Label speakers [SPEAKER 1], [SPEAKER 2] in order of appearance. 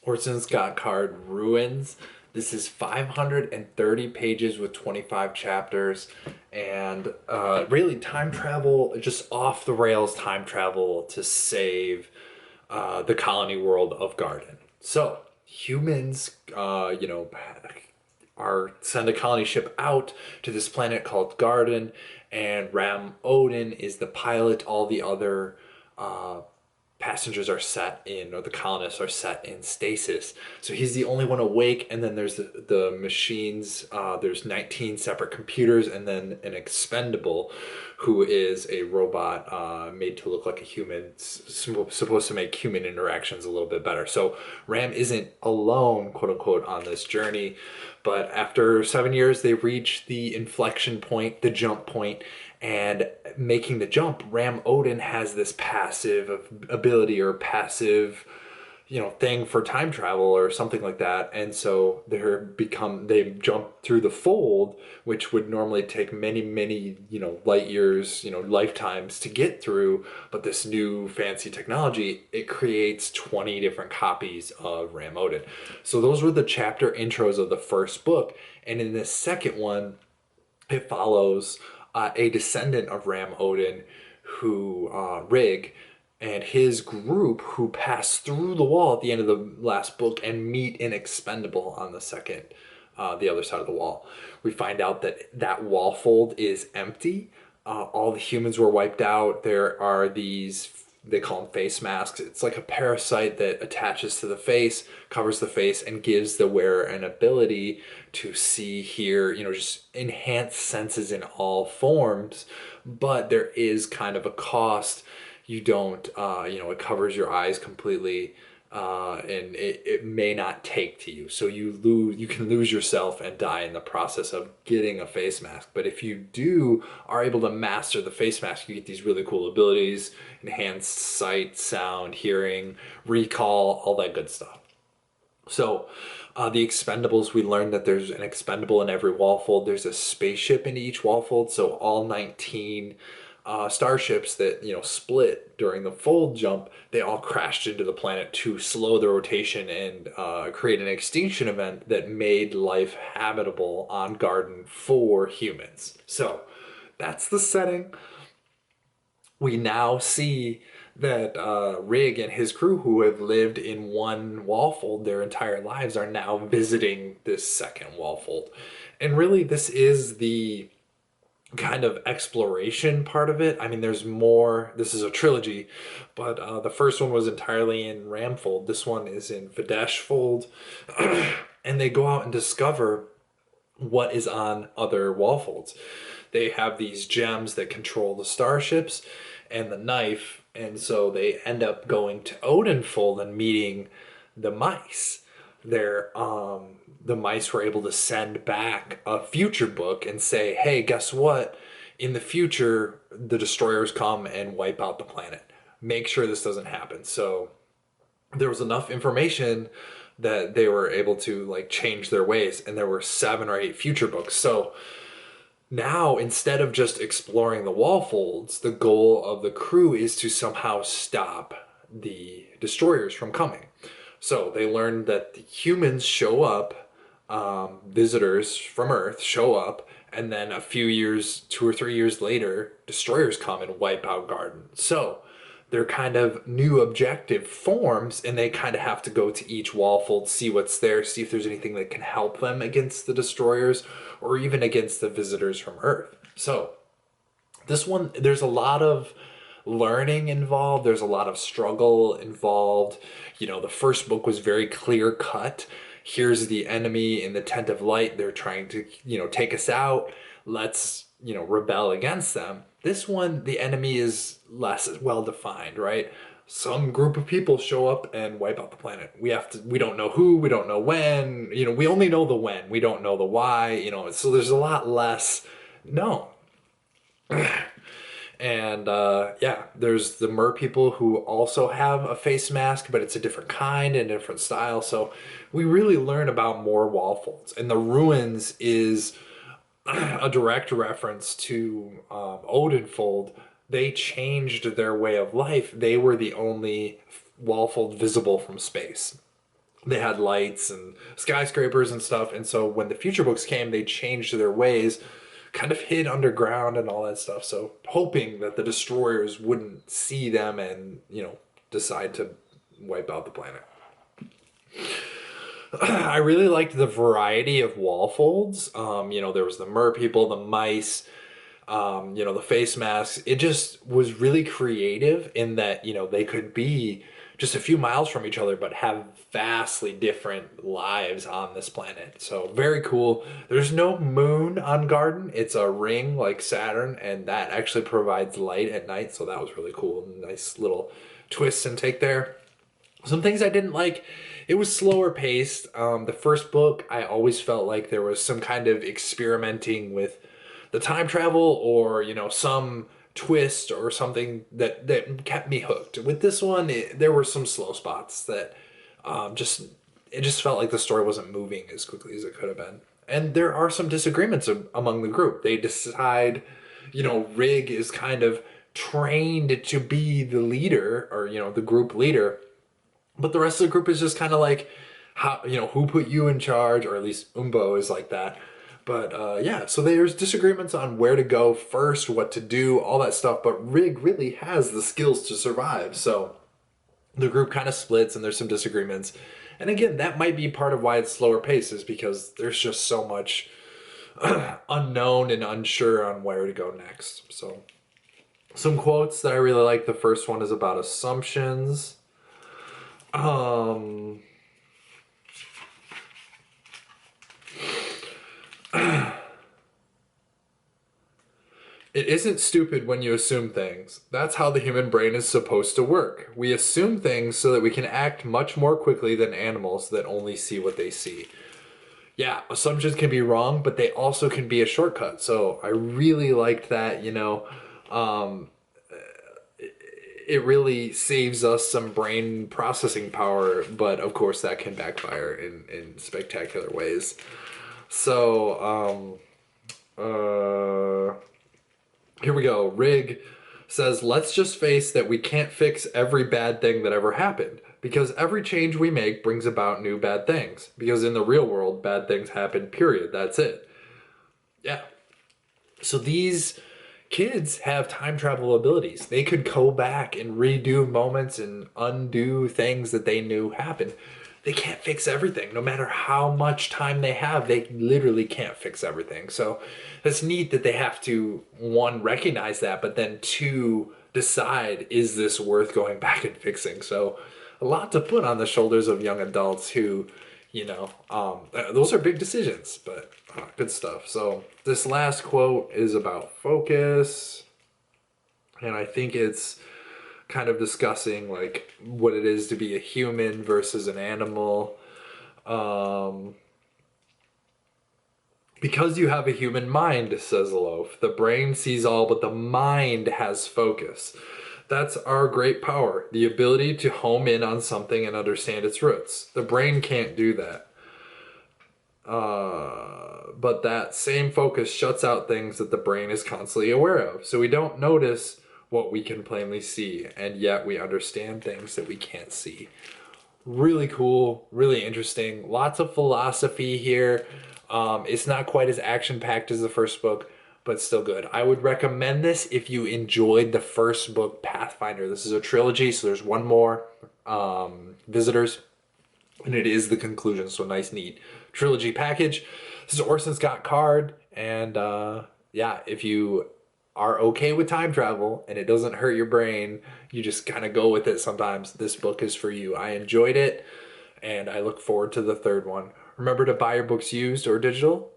[SPEAKER 1] Orson Scott Card Ruins. This is 530 pages with 25 chapters, and really time travel, just off the rails time travel to save the colony world of Garden. So humans, are send a colony ship out to this planet called Garden, and Ram Odin is the pilot. All the other passengers are set in, or the colonists are set in stasis. So he's the only one awake, and then there's the machines. There's 19 separate computers, and then an expendable, who is a robot made to look like a human, supposed to make human interactions a little bit better. So Ram isn't alone, quote unquote, on this journey. But after 7 years, they reach the inflection point, the jump point, and making the jump, Ram Odin has this passive ability, or passive, thing for time travel or something like that. And so they jump through the fold, which would normally take many, many, light years, lifetimes to get through. But this new fancy technology, it creates 20 different copies of Ram Odin. So those were the chapter intros of the first book. And in this second one, it follows a descendant of Ram Odin, Rigg, and his group, who pass through the wall at the end of the last book and meet an expendable on the other side of the wall. We find out that wallfold is empty. All the humans were wiped out. There are these, they call them face masks. It's like a parasite that attaches to the face, covers the face, and gives the wearer an ability to see, hear, just enhanced senses in all forms. But there is kind of a cost. You don't, it covers your eyes completely, and it may not take to you. So you can lose yourself and die in the process of getting a face mask. But if you are able to master the face mask, you get these really cool abilities: enhanced sight, sound, hearing, recall, all that good stuff. So, the expendables, we learned that there's an expendable in every wallfold. There's a spaceship in each wallfold. So all 19 starships that split during the fold jump, they all crashed into the planet to slow the rotation and create an extinction event that made life habitable on Garden for humans. So that's the setting. We now see that Rigg and his crew, who have lived in one wallfold their entire lives, are now visiting this second wallfold. And really, this is the kind of exploration part of it. I mean, there's more. This is a trilogy, but the first one was entirely in Ramfold. This one is in Videshfold. And they go out and discover what is on other wallfolds. They have these gems that control the starships and the knife, and so they end up going to Odinfold and meeting the mice. The mice were able to send back a future book and say, "Hey, guess what? In the future, the destroyers come and wipe out the planet. Make sure this doesn't happen." So there was enough information that they were able to change their ways, and there were 7 or 8 future books. So now, instead of just exploring the wall folds, the goal of the crew is to somehow stop the destroyers from coming. So they learned that the humans show up, visitors from Earth show up, and then a few years, 2 or 3 years later, destroyers come and wipe out Garden. So their kind of new objective forms, and they kind of have to go to each wallfold, see what's there, see if there's anything that can help them against the destroyers, or even against the visitors from Earth. So this one, there's a lot of learning involved. There's a lot of struggle involved. The first book was very clear cut. Here's the enemy in the tent of light. They're trying to, take us out. Let's, rebel against them. This one, the enemy is less well defined, right? Some group of people show up and wipe out the planet. We don't know who, we don't know when, we only know the when, we don't know the why, so there's a lot less known. And yeah, there's the mer people who also have a face mask, but it's a different kind and a different style. So we really learn about more wall folds. And the ruins is a direct reference to Odinfold. They changed their way of life. They were the only wallfold visible from space. They had lights and skyscrapers and stuff. And so when the future books came, they changed their ways, kind of hid underground and all that stuff. So hoping that the destroyers wouldn't see them and, decide to wipe out the planet. I really liked the variety of wallfolds. There was the mer people, the mice, the face masks. It just was really creative in that, they could be just a few miles from each other, but have vastly different lives on this planet. So very cool. There's no moon on Garden. It's a ring like Saturn, and that actually provides light at night. So that was really cool. Nice little twist and take there. Some things I didn't like. It was slower paced. The first book, I always felt like there was some kind of experimenting with the time travel, or some twist or something that kept me hooked. With this one, there were some slow spots that just it just felt like the story wasn't moving as quickly as it could have been. And there are some disagreements among the group. They decide, Rigg is kind of trained to be the leader, or the group leader, but the rest of the group is just kind of like, how, who put you in charge, or at least Umbo is like that. But yeah, so there's disagreements on where to go first, what to do, all that stuff. But Rigg really has the skills to survive. So the group kind of splits and there's some disagreements. And again, that might be part of why it's slower pace, is because there's just so much unknown and unsure on where to go next. So some quotes that I really like. The first one is about assumptions. It isn't stupid when you assume things. That's how the human brain is supposed to work. We assume things so that we can act much more quickly than animals that only see what they see. Yeah, assumptions can be wrong, but they also can be a shortcut. So I really liked that, it really saves us some brain processing power, but of course that can backfire in spectacular ways. So, here we go. Rigg says, let's just face that we can't fix every bad thing that ever happened, because every change we make brings about new bad things. Because in the real world, bad things happen, period. That's it. Yeah. So these kids have time travel abilities. They could go back and redo moments and undo things that they knew happened. They can't fix everything. No matter how much time they have, they literally can't fix everything. So it's neat that they have to, one, recognize that, but then two, decide, is this worth going back and fixing? So a lot to put on the shoulders of young adults who, those are big decisions, but good stuff. So this last quote is about focus, and I think it's kind of discussing like what it is to be a human versus an animal. Because you have a human mind, says Loaf, the brain sees all, but the mind has focus. That's our great power, the ability to home in on something and understand its roots. The brain can't do that. But that same focus shuts out things that the brain is constantly aware of. So we don't notice what we can plainly see, and yet we understand things that we can't see. Really cool, really interesting. Lots of philosophy here. It's not quite as action-packed as the first book, but still good. I would recommend this if you enjoyed the first book, Pathfinder. This is a trilogy, so there's one more, Visitors, and it is the conclusion, so nice, neat trilogy package. This is Orson Scott Card, and yeah, if you are okay with time travel and it doesn't hurt your brain, you just kind of go with it sometimes, this book is for you. I enjoyed it, and I look forward to the third one. Remember to buy your books used or digital.